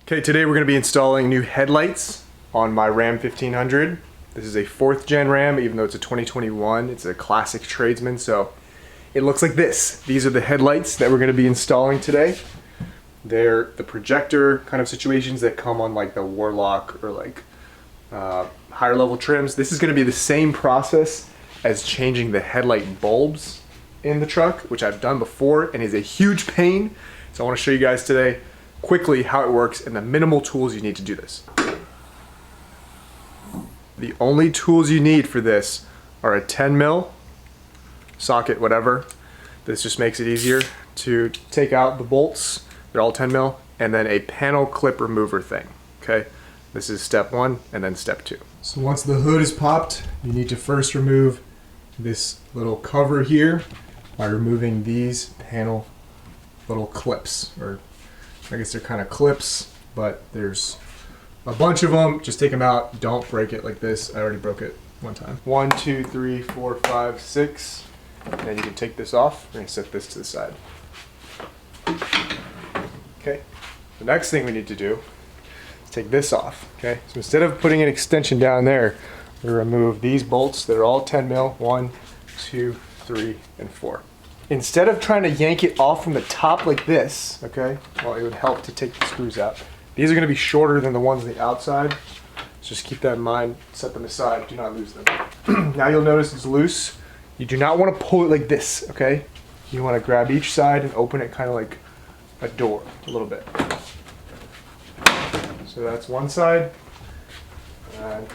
Okay, today we're going to be installing new headlights on my Ram 1500. This is a 4th gen Ram, even though it's a 2021. It's a classic tradesman, so it looks like this. These are the headlights that we're going to be installing today. They're the projector kind of situations that come on like the Warlock or like higher level trims. This is going to be the same process as changing the headlight bulbs in the truck, which I've done before and is a huge pain. So I want to show you guys today quickly how it works and the minimal tools you need to do this. The only tools you need for this are a 10 mil socket, whatever. This just makes it easier to take out the bolts. They're all 10 mil, and then a panel clip remover thing. Okay, this is step 1 and then step 2. So once the hood is popped, you need to first remove this little cover here by removing these panel little clips, or I guess they're kind of clips, but there's a bunch of them. Just take them out. Don't break it like this. I already broke it one time. 1, 2, 3, 4, 5, 6. And then you can take this off. We're going to set this to the side. Okay. The next thing we need to do is take this off. Okay. So instead of putting an extension down there, we remove these bolts that are all 10 mil. 1, 2, 3, and 4. Instead of trying to yank it off from the top like this, okay, well, it would help to take the screws out. These are going to be shorter than the ones on the outside, so just keep that in mind, set them aside, do not lose them. Now you'll notice it's loose. You do not want to pull it like this, okay? You want to grab each side and open it kind of like a door, a little bit. So that's one side, and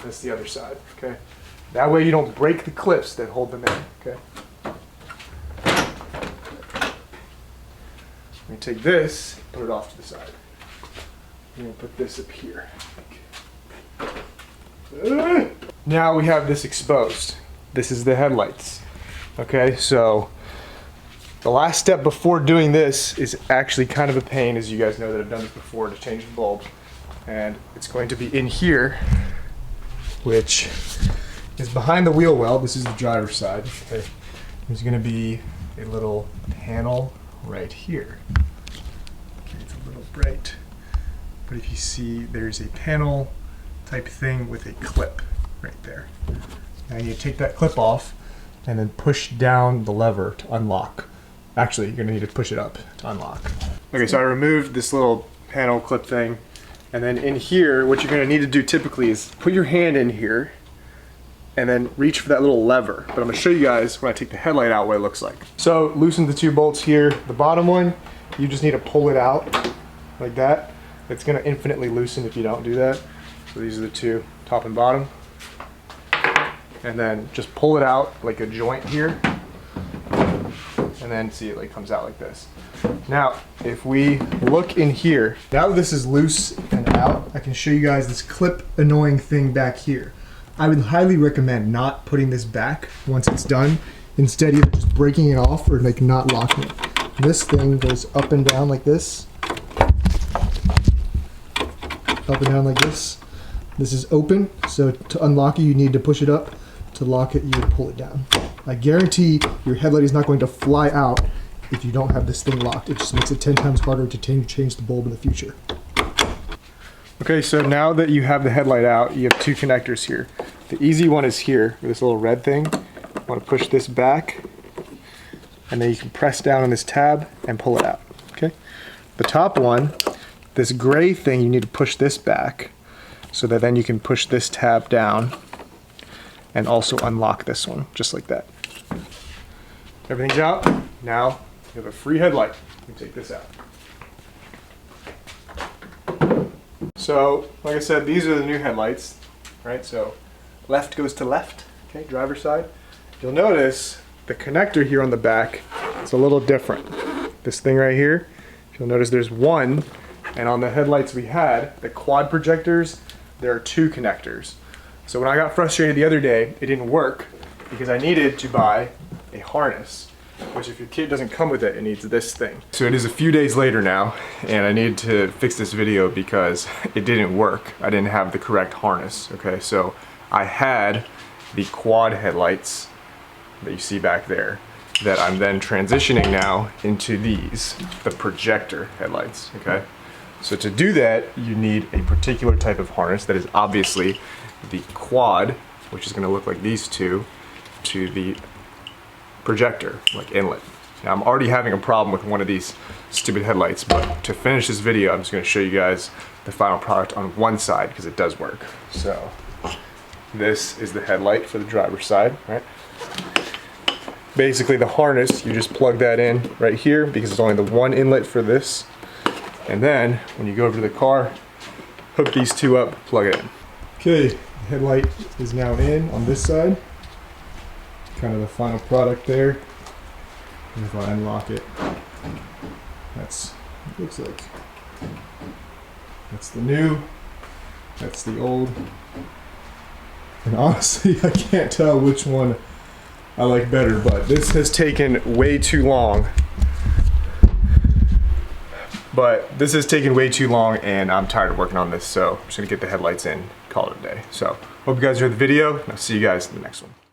that's the other side, okay? That way you don't break the clips that hold them in, okay? Let me take this, put it off to the side. I'm gonna put this up here. Now we have this exposed. This is the headlights. Okay, so the last step before doing this is actually kind of a pain, as you guys know that I've done this before, to change the bulb. And it's going to be in here, which is behind the wheel well. This is the driver's side. Okay. There's going to be a little panel right here. Okay, it's a little bright, but if you see, there's a panel type thing with a clip right there. Now you take that clip off and then push down the lever to unlock. Actually, you're going to need to push it up to unlock. Okay, so I removed this little panel clip thing, and then in here, what you're going to need to do typically is put your hand in here and then reach for that little lever. But I'm gonna show you guys when I take the headlight out what it looks like. So loosen the 2 bolts here. The bottom one, you just need to pull it out like that. It's gonna infinitely loosen if you don't do that. So these are the 2, top and bottom. And then just pull it out like a joint here. And then see it like comes out like this. Now, if we look in here, now that this is loose and out, I can show you guys this clip annoying thing back here. I would highly recommend not putting this back once it's done. Instead, either just breaking it off or like not locking it. This thing goes up and down like this. Up and down like this. This is open, so to unlock it, you need to push it up. To lock it, you would pull it down. I guarantee your headlight is not going to fly out if you don't have this thing locked. It just makes it 10 times harder to change the bulb in the future. Okay, so now that you have the headlight out, you have 2 connectors here. The easy one is here, with this little red thing. You want to push this back, and then you can press down on this tab and pull it out, okay? The top one, this gray thing, you need to push this back, so that then you can push this tab down, and also unlock this one, just like that. Everything's out. Now, you have a free headlight. You can take this out. So, like I said, these are the new headlights, right? So, left goes to left, okay, driver's side. You'll notice the connector here on the back is a little different. This thing right here, you'll notice there's one, and on the headlights we had, the quad projectors, there are 2 connectors. So when I got frustrated the other day, it didn't work because I needed to buy a harness, which if your kit doesn't come with it, it needs this thing. So it is a few days later now, and I need to fix this video because it didn't work. I didn't have the correct harness, okay? So I had the quad headlights that you see back there, that I'm then transitioning now into these, the projector headlights, okay? So to do that, you need a particular type of harness that is obviously the quad, which is gonna look like these two, to the projector, like inlet. Now I'm already having a problem with one of these stupid headlights, but to finish this video, I'm just gonna show you guys the final product on one side because it does work. So this is the headlight for the driver's side, right? Basically the harness, you just plug that in right here because it's only the one inlet for this. And then when you go over to the car, hook these two up, plug it in. Okay, the headlight is now in on this side. Kind of the final product there. And if I unlock it, that's what it looks like. That's the new, that's the old. And honestly, I can't tell which one I like better, but this has taken way too long. And I'm tired of working on this, so I'm just gonna get the headlights in, call it a day. So, hope you guys enjoyed the video, and I'll see you guys in the next one.